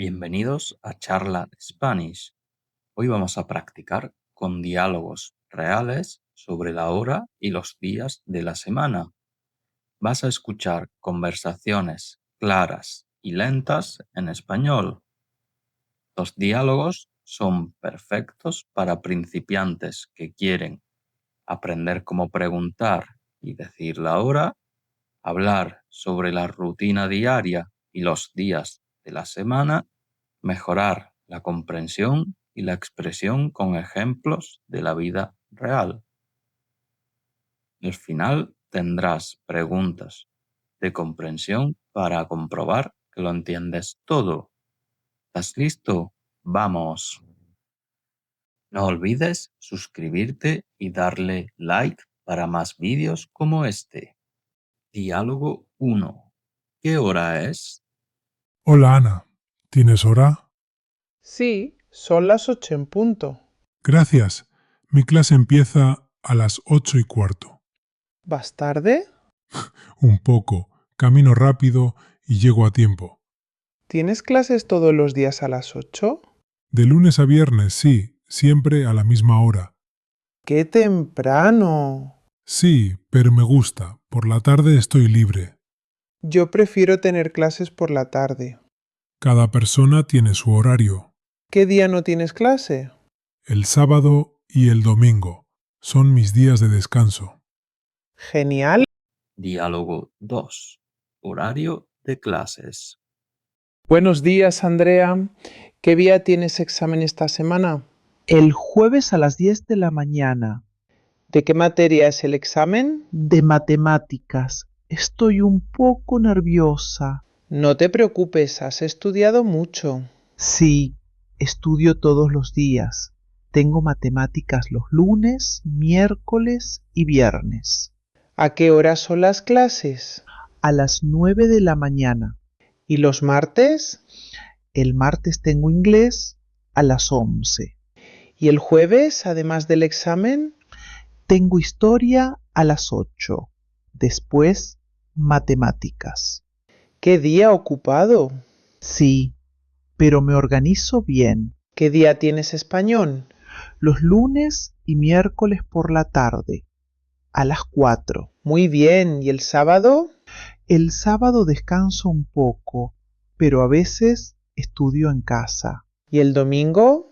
Bienvenidos a Charla Spanish. Hoy vamos a practicar con diálogos reales sobre la hora y los días de la semana. Vas a escuchar conversaciones claras y lentas en español. Los diálogos son perfectos para principiantes que quieren aprender cómo preguntar y decir la hora, hablar sobre la rutina diaria y los días de la semana, mejorar la comprensión y la expresión con ejemplos de la vida real. Al final tendrás preguntas de comprensión para comprobar que lo entiendes todo. ¿Estás listo? ¡Vamos! No olvides suscribirte y darle like para más vídeos como este. Diálogo 1. ¿Qué hora es? Hola Ana, ¿tienes hora? Sí, son las 8 en punto. Gracias. Mi clase empieza a las 8:15. ¿Vas tarde? Un poco. Camino rápido y llego a tiempo. ¿Tienes clases todos los días a las 8? De lunes a viernes, sí, siempre a la misma hora. ¡Qué temprano! Sí, pero me gusta. Por la tarde estoy libre. Yo prefiero tener clases por la tarde. Cada persona tiene su horario. ¿Qué día no tienes clase? El sábado y el domingo son mis días de descanso. Genial. Diálogo 2. Horario de clases. Buenos días, Andrea. ¿Qué día tienes examen esta semana? El jueves a las 10 de la mañana, ¿De qué materia es el examen? de matemáticas. Estoy un poco nerviosa. No te preocupes, has estudiado mucho. Sí, estudio todos los días. Tengo matemáticas los lunes, miércoles y viernes. ¿A qué hora son las clases? A las 9 de la mañana. ¿Y los martes? El martes tengo inglés a las 11. ¿Y el jueves, además del examen? Tengo historia a las 8. Después, matemáticas. ¡Qué día ocupado! Sí, pero me organizo bien. ¿Qué día tienes español? Los lunes y miércoles por la tarde, a las 4. Muy bien. ¿Y el sábado? El sábado descanso un poco, pero a veces estudio en casa. ¿Y el domingo?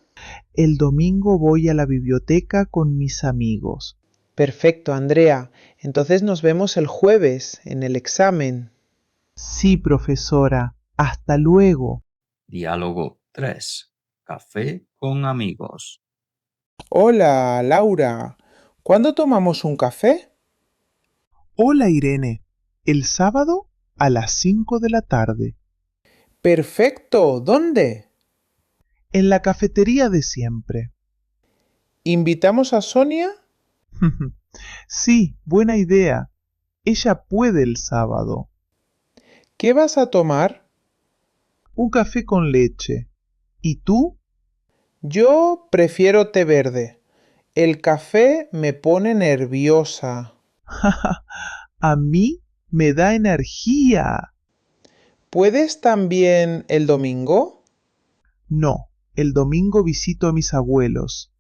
El domingo voy a la biblioteca con mis amigos. Perfecto, Andrea. Entonces nos vemos el jueves en el examen. Sí, profesora. Hasta luego. Diálogo 3. Café con amigos. Hola, Laura. ¿Cuándo tomamos un café? Hola, Irene. El sábado a las 5 de la tarde, Perfecto. ¿Dónde? en la cafetería de siempre. ¿Invitamos a Sonia? Sí, buena idea. Ella puede el sábado. ¿Qué vas a tomar? Un café con leche. ¿Y tú? Yo prefiero té verde. El café me pone nerviosa. A mí me da energía. ¿Puedes también el domingo? No, el domingo visito a mis abuelos.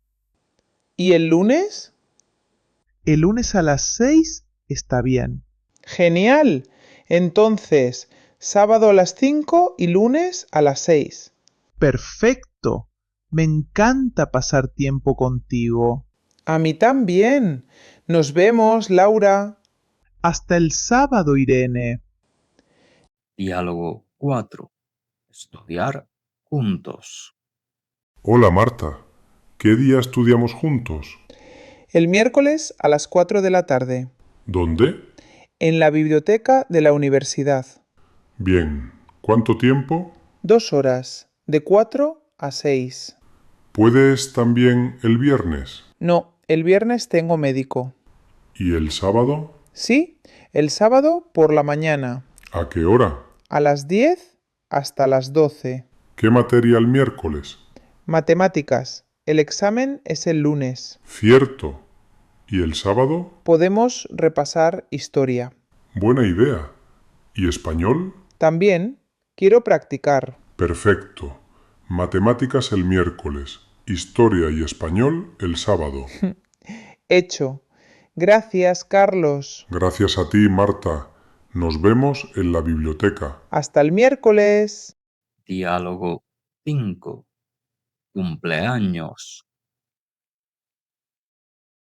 ¿Y el lunes? El lunes a las 6 está bien. Genial. Entonces, sábado a las 5 y lunes a las 6. Perfecto. Me encanta pasar tiempo contigo. A mí también. Nos vemos, Laura. Hasta el sábado, Irene. Diálogo 4. Estudiar juntos. Hola Marta, ¿qué día estudiamos juntos? El miércoles a las 4 de la tarde, ¿Dónde? en la biblioteca de la universidad. Bien, ¿cuánto tiempo? 2 horas, de 4 a 6. ¿Puedes también el viernes? No, el viernes tengo médico. ¿Y el sábado? Sí, el sábado por la mañana, ¿A qué hora? a las 10 hasta las 12. ¿Qué materia el miércoles? Matemáticas. El examen es el lunes. Cierto. ¿Y el sábado? Podemos repasar historia. Buena idea. ¿Y español? También quiero practicar. Perfecto. Matemáticas el miércoles, historia y español el sábado. Hecho. Gracias, Carlos. Gracias a ti, Marta. Nos vemos en la biblioteca. Hasta el miércoles. Diálogo 5. Cumpleaños.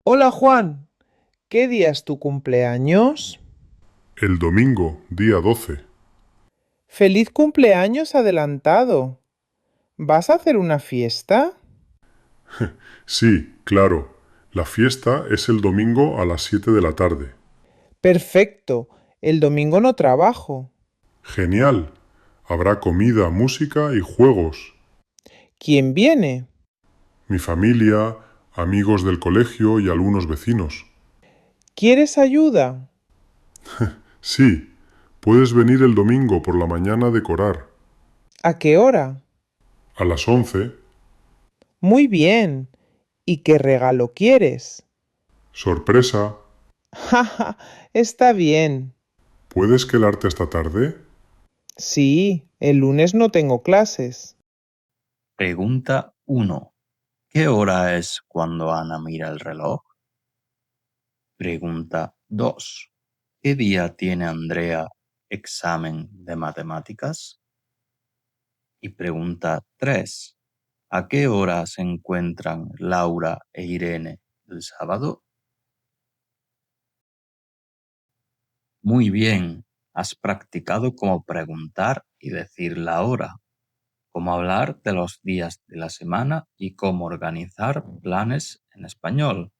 Hola, Juan. ¿Qué día es tu cumpleaños? El domingo, día 12. ¡Feliz cumpleaños adelantado! ¿Vas a hacer una fiesta? Sí, claro. La fiesta es el domingo a las 7 de la tarde. Perfecto. El domingo no trabajo. Genial. Habrá comida, música y juegos. ¿Quién viene? Mi familia, amigos del colegio y algunos vecinos. ¿Quieres ayuda? Sí, puedes venir el domingo por la mañana a decorar. ¿A qué hora? A las 11. Muy bien. ¿Y qué regalo quieres? Sorpresa. Jaja, está bien. ¿Puedes quedarte esta tarde? Sí, el lunes no tengo clases. Pregunta 1. ¿Qué hora es cuando Ana mira el reloj? Pregunta 2. ¿Qué día tiene Andrea examen de matemáticas? Y pregunta 3. ¿A qué hora se encuentran Laura e Irene el sábado? Muy bien, has practicado cómo preguntar y decir la hora, cómo hablar de los días de la semana y cómo organizar planes en español.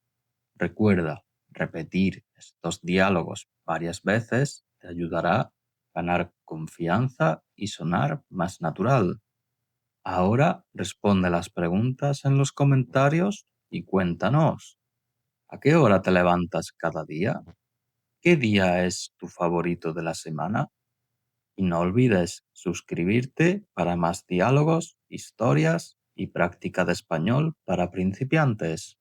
Recuerda, repetir estos diálogos varias veces te ayudará a ganar confianza y sonar más natural. Ahora responde las preguntas en los comentarios y cuéntanos, ¿a qué hora te levantas cada día? ¿Qué día es tu favorito de la semana? Y no olvides suscribirte para más diálogos, historias y práctica de español para principiantes.